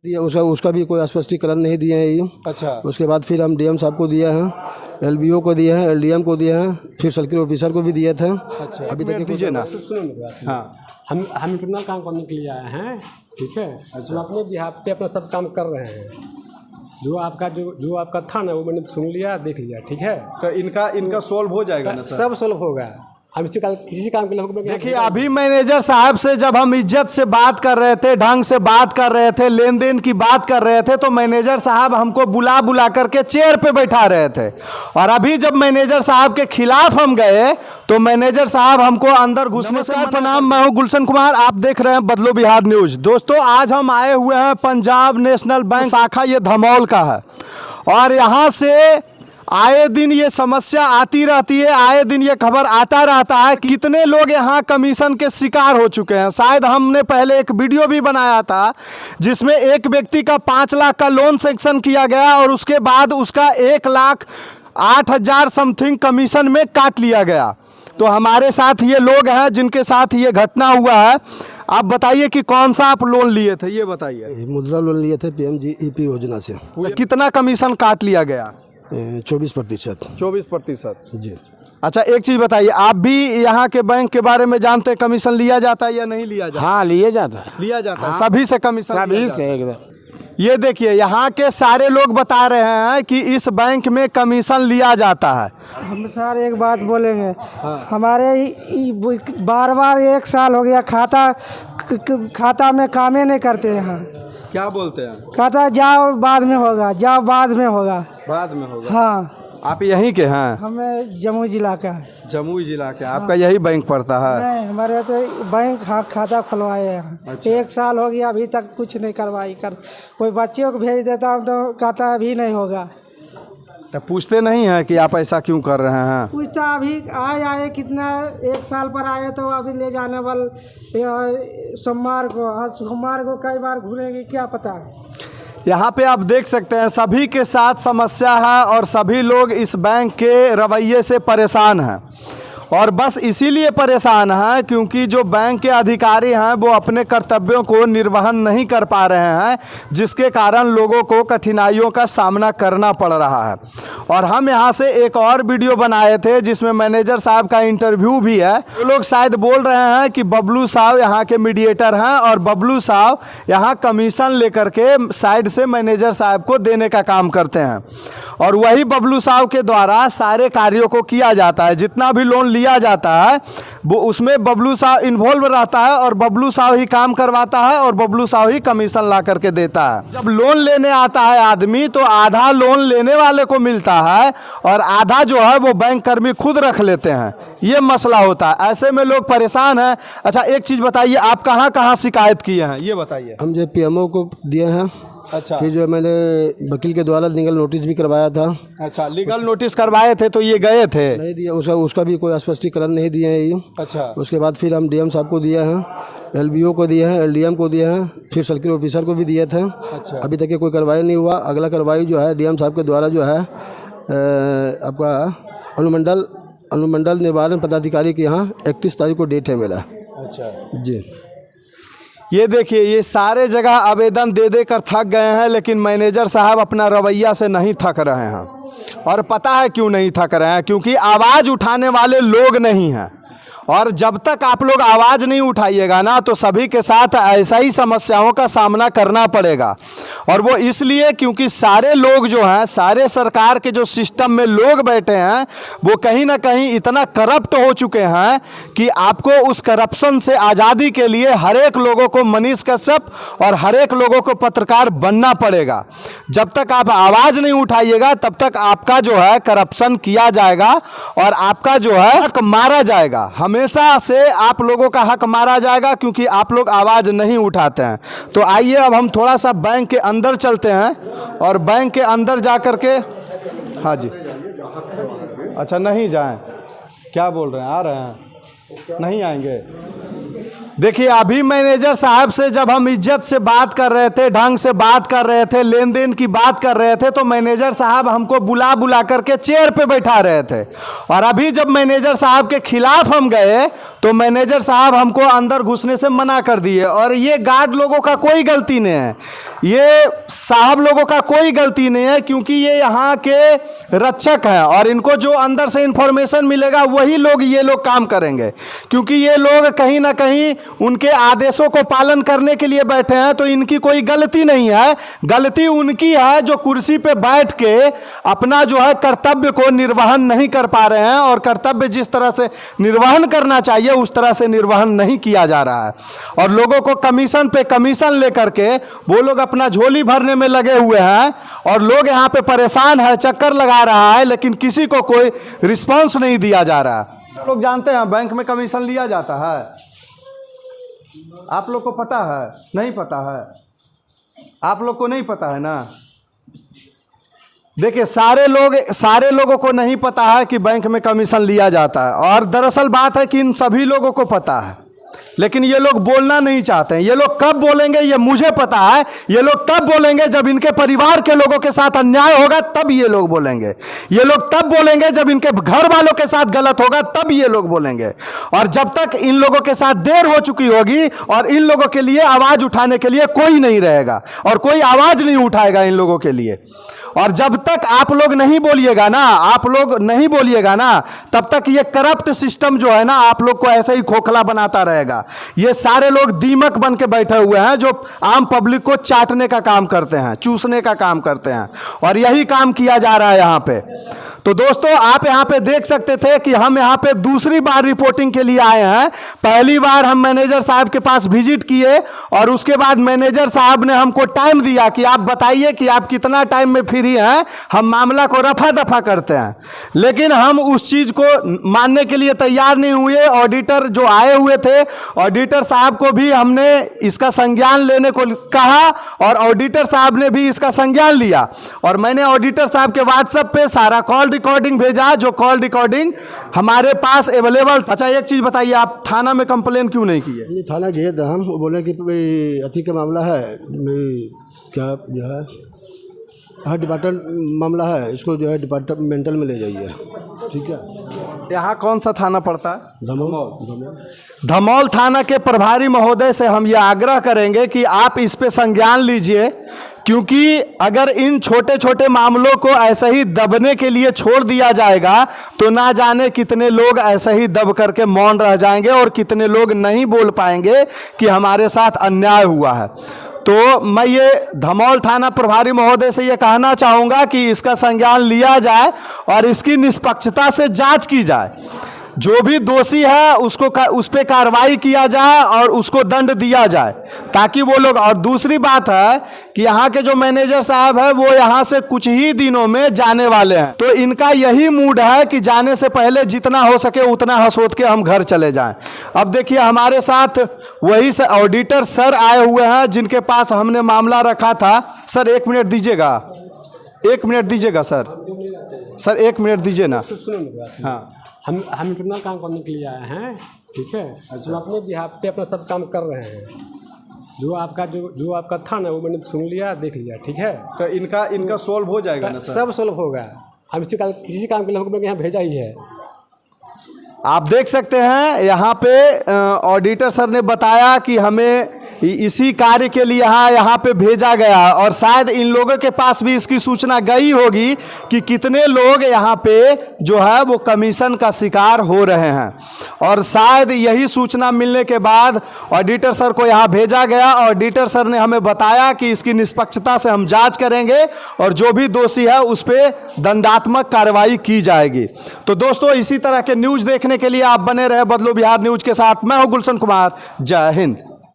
दिया उसका भी कोई स्पष्टीकरण नहीं दिए हैं ये। अच्छा। उसके बाद फिर हम डीएम साहब को दिए हैं, एलबीओ को दिए हैं, एलडीएम को दिए हैं, फिर सर्किल ऑफिसर को भी दिए थे। अच्छा, अभी तक दीजिए ना। सुनो मेरी बात। हाँ, हम इंटरनल काम करने के लिए आए हैं, ठीक है। हम अपने बिहाफ पे अपना सब काम कर रहे हैं। जो आपका था ना वो मैंने सुन लिया, देख लिया, ठीक है। तो इनका सॉल्व हो जाएगा ना सर? सब सॉल्व होगा। हम किसी काम के लिए देखिए, अभी मैनेजर साहब से जब हम इज्जत से बात कर रहे थे, ढंग से बात कर रहे थे, लेन देन की बात कर रहे थे, तो मैनेजर साहब हमको बुला बुला करके चेयर पे बैठा रहे थे। और अभी जब मैनेजर साहब के खिलाफ हम गए तो मैनेजर साहब हमको अंदर घुसने से प्रणाम। मैं हूं गुलशन कुमार, आप देख रहे हैं बदलो बिहार न्यूज। दोस्तों, आज हम आए हुए हैं पंजाब नेशनल बैंक शाखा, ये धमौल का है। और यहाँ से आए दिन ये समस्या आती रहती है, आए दिन ये खबर आता रहता है। कितने लोग यहाँ कमीशन के शिकार हो चुके हैं। शायद हमने पहले एक वीडियो भी बनाया था जिसमें एक व्यक्ति का 5 लाख का लोन सैंक्शन किया गया और उसके बाद उसका 1,08,000 समथिंग कमीशन में काट लिया गया। तो हमारे साथ ये लोग हैं जिनके साथ ये घटना हुआ है। आप बताइए कि कौन सा आप लोन लिए थे, ये बताइए। मुद्रा लोन लिए थे PMGEP योजना से। कितना कमीशन काट लिया गया? 24%। 24% जी। अच्छा, एक चीज़ बताइए, आप भी यहाँ के बैंक के बारे में जानते हैं कमीशन लिया जाता है या नहीं लिया जाता? हाँ, लिए जाता है। लिया जाता है, सभी से कमीशन लिया सभी जाता से है। एकदम। ये देखिए, यहाँ के सारे लोग बता रहे हैं कि इस बैंक में कमीशन लिया जाता है। हम सर एक बात बोलेंगे। हमारे बार बार 1 साल हो गया खाता में कामें नहीं करते यहाँ। क्या बोलते हैं? खाता जाओ बाद में होगा, जाओ बाद में होगा। बाद में होगा। हाँ। आप यहीं के हैं? हमें जमुई जिला का है। जमुई जिला के। आपका यही बैंक पड़ता है? नहीं, हमारे तो बैंक खाता खुलवाए हैं। अच्छा। 1 साल हो गया, अभी तक कुछ नहीं करवाई। कोई बच्चे को भेज देता हूँ तो खाता अभी नहीं होगा। तो पूछते नहीं हैं कि आप ऐसा क्यों कर रहे हैं? पूछता अभी आए कितना 1 साल पर आए तो अभी ले जाने वाले सोमवार को कई बार घूरेंगे, क्या पता। यहाँ पे आप देख सकते हैं सभी के साथ समस्या है और सभी लोग इस बैंक के रवैये से परेशान हैं। और बस इसीलिए परेशान हैं क्योंकि जो बैंक के अधिकारी हैं वो अपने कर्तव्यों को निर्वहन नहीं कर पा रहे हैं, जिसके कारण लोगों को कठिनाइयों का सामना करना पड़ रहा है। और हम यहाँ से एक और वीडियो बनाए थे जिसमें मैनेजर साहब का इंटरव्यू भी है। वो लोग शायद बोल रहे हैं कि बबलू साहब यहाँ के मीडिएटर हैं और बबलू साहब यहाँ कमीशन लेकर के साइड से मैनेजर साहब को देने का काम करते हैं। और वही बबलू साहब के द्वारा सारे कार्यों को किया जाता है। जितना भी लोन लिया जाता है वो उसमें बबलू साहब इन्वॉल्व रहता है और बबलू साहब ही काम करवाता है और बबलू साहब ही कमीशन ला करके देता है। जब लोन लेने आता है आदमी तो आधा लोन लेने वाले को मिलता है और आधा जो है वो बैंक कर्मी खुद रख लेते हैं। ये मसला होता है, ऐसे में लोग परेशान हैं। अच्छा, एक चीज़ बताइए, आप कहाँ कहाँ शिकायत किए हैं, ये बताइए। हम जो PMO को दिए हैं। अच्छा। फिर जो मैंने वकील के द्वारा लीगल नोटिस भी करवाया था। अच्छा, लीगल नोटिस करवाए थे तो ये गए थे? नहीं दिया, उसका भी कोई स्पष्टीकरण नहीं दिए हैं ये। अच्छा। उसके बाद फिर हम डीएम साहब को दिए हैं, एलबीओ को दिए हैं, एलडीएम को दिए हैं, फिर सर्किल ऑफिसर को भी दिए थे। अच्छा। अभी तक ये कोई कार्रवाई नहीं हुआ। अगला कार्रवाई जो है डीएम साहब के द्वारा जो है आपका अनुमंडल निवारण पदाधिकारी के यहाँ 31 तारीख को डेट है मेरा। अच्छा जी। ये देखिए, ये सारे जगह आवेदन दे दे कर थक गए हैं, लेकिन मैनेजर साहब अपना रवैया से नहीं थक रहे हैं। और पता है क्यों नहीं थक रहे हैं? क्योंकि आवाज़ उठाने वाले लोग नहीं हैं। और जब तक आप लोग आवाज़ नहीं उठाइएगा ना तो सभी के साथ ऐसा ही समस्याओं का सामना करना पड़ेगा। और वो इसलिए क्योंकि सारे लोग जो हैं, सारे सरकार के जो सिस्टम में लोग बैठे हैं वो कहीं ना कहीं इतना करप्ट हो चुके हैं कि आपको उस करप्शन से आज़ादी के लिए हर एक लोगों को मनीष कश्यप और हर एक लोगों को पत्रकार बनना पड़ेगा। जब तक आप आवाज़ नहीं उठाइएगा तब तक आपका जो है करप्शन किया जाएगा और आपका जो है हक मारा जाएगा। हमेशा से आप लोगों का हक मारा जाएगा क्योंकि आप लोग आवाज़ नहीं उठाते हैं। तो आइए अब हम थोड़ा सा बैंक के अंदर चलते हैं और बैंक के अंदर जा कर के। हाँ जी। अच्छा, नहीं जाएं? क्या बोल रहे हैं? आ रहे हैं? नहीं आएंगे? देखिए, अभी मैनेजर साहब से जब हम इज्जत से बात कर रहे थे, ढंग से बात कर रहे थे, लेन देन की बात कर रहे थे, तो मैनेजर साहब हमको बुला बुला करके चेयर पे बैठा रहे थे। और अभी जब मैनेजर साहब के खिलाफ हम गए तो मैनेजर साहब हमको अंदर घुसने से मना कर दिए। और ये गार्ड लोगों का कोई गलती नहीं है, ये साहब लोगों का कोई गलती नहीं है, क्योंकि ये यहाँ के रक्षक हैं और इनको जो अंदर से इंफॉर्मेशन मिलेगा वही लोग ये लोग काम करेंगे। क्योंकि ये लोग कहीं ना कहीं उनके आदेशों को पालन करने के लिए बैठे हैं, तो इनकी कोई गलती नहीं है। गलती उनकी है जो कुर्सी पे बैठ के अपना जो है कर्तव्य को निर्वहन नहीं कर पा रहे हैं, और कर्तव्य जिस तरह से निर्वहन करना चाहिए उस तरह से निर्वहन नहीं किया जा रहा है। और लोगों को कमीशन पे कमीशन लेकर के वो लोग अपना झोली भरने में लगे हुए हैं, और लोग यहाँ पे परेशान है, चक्कर लगा रहा है, लेकिन किसी को कोई रिस्पांस नहीं दिया जा रहा। लोग जानते हैं बैंक में कमीशन लिया जाता है, आप लोग को पता है? नहीं पता है? आप लोग को नहीं पता है ना? देखिए, सारे लोगों को नहीं पता है कि बैंक में कमीशन लिया जाता है। और दरअसल बात है कि इन सभी लोगों को पता है, लेकिन ये लोग बोलना नहीं चाहते हैं। ये लोग कब बोलेंगे ये मुझे पता है। ये लोग तब बोलेंगे जब इनके परिवार के लोगों के साथ अन्याय होगा, तब ये लोग बोलेंगे। ये लोग तब बोलेंगे जब इनके घर वालों के साथ गलत होगा, तब ये लोग बोलेंगे। और जब तक इन लोगों के साथ देर हो चुकी होगी और इन लोगों के लिए आवाज उठाने के लिए कोई नहीं रहेगा और कोई आवाज नहीं उठाएगा इन लोगों के लिए। और जब तक आप लोग नहीं बोलिएगा ना, तब तक ये करप्ट सिस्टम जो है ना आप लोग को ऐसे ही खोखला बनाता रहेगा। ये सारे लोग दीमक बन के बैठे हुए हैं जो आम पब्लिक को चाटने का काम करते हैं, चूसने का काम करते हैं, और यही काम किया जा रहा है यहाँ पे। तो दोस्तों, आप यहाँ पे देख सकते थे कि हम यहाँ पे दूसरी बार रिपोर्टिंग के लिए आए हैं। पहली बार हम मैनेजर साहब के पास विजिट किए और उसके बाद मैनेजर साहब ने हमको टाइम दिया कि आप बताइए कि आप कितना टाइम में फ्री हैं, हम मामला को रफा दफा करते हैं। लेकिन हम उस चीज़ को मानने के लिए तैयार नहीं हुए। ऑडिटर जो आए हुए थे, ऑडिटर साहब को भी हमने इसका संज्ञान लेने को कहा और ऑडिटर साहब ने भी इसका संज्ञान लिया। और मैंने ऑडिटर साहब के व्हाट्सएप पे सारा कॉल रिकॉर्डिंग भेजा, जो कॉल रिकॉर्डिंग हमारे पास अवेलेबल। अच्छा, एक चीज बताइए, आप थाना में कंप्लेन क्यों नहीं की है? ये थाना गए थे हम, वो बोले कि अति का मामला है, क्या जो है हाँ डिपार्टमेंट मामला है, इसको जो है डिपार्टमेंटल में ले जाइए। ठीक है। यहाँ कौन सा थाना पड़ता है? धमौल। धमौल थाना के प्रभारी महोदय से हम ये आग्रह करेंगे कि आप इस पे संज्ञान लीजिए, क्योंकि अगर इन छोटे छोटे मामलों को ऐसे ही दबने के लिए छोड़ दिया जाएगा तो ना जाने कितने लोग ऐसे ही दब करके मौन रह जाएंगे और कितने लोग नहीं बोल पाएंगे कि हमारे साथ अन्याय हुआ है। तो मैं ये धमौल थाना प्रभारी महोदय से ये कहना चाहूँगा कि इसका संज्ञान लिया जाए और इसकी निष्पक्षता से जांच की जाए। जो भी दोषी है उसको उस पर कार्रवाई किया जाए और उसको दंड दिया जाए, ताकि वो लोग। और दूसरी बात है कि यहाँ के जो मैनेजर साहब है वो यहाँ से कुछ ही दिनों में जाने वाले हैं, तो इनका यही मूड है कि जाने से पहले जितना हो सके उतना हंसोत के हम घर चले जाएं। अब देखिए, हमारे साथ वही ऑडिटर सर आए हुए हैं जिनके पास हमने मामला रखा था। सर 1 मिनट दीजिएगा, 1 मिनट दीजिएगा सर 1 मिनट दीजिए ना। हाँ, हम इंटरनल काम करने के लिए आए हैं, ठीक है। जो अपने बिहाफ पे अपना सब काम कर रहे हैं। जो आपका था ना वो मैंने सुन लिया, देख लिया, ठीक है। तो इनका सोल्व हो जाएगा ना सर? सब सोल्व होगा। हम किसी काम के लिए हमको यहाँ भेजा ही है। आप देख सकते हैं यहाँ पे ऑडिटर सर ने बताया कि हमें इसी कार्य के लिए यहाँ पे भेजा गया, और शायद इन लोगों के पास भी इसकी सूचना गई होगी कि कितने लोग यहाँ पे जो है वो कमीशन का शिकार हो रहे हैं। और शायद यही सूचना मिलने के बाद ऑडिटर सर को यहाँ भेजा गया। ऑडिटर सर ने हमें बताया कि इसकी निष्पक्षता से हम जांच करेंगे और जो भी दोषी है उस पर दंडात्मक कार्रवाई की जाएगी। तो दोस्तों, इसी तरह के न्यूज़ देखने के लिए आप बने रहे बदलो बिहार न्यूज़ के साथ। मैं हूँ गुलशन कुमार। जय हिंद।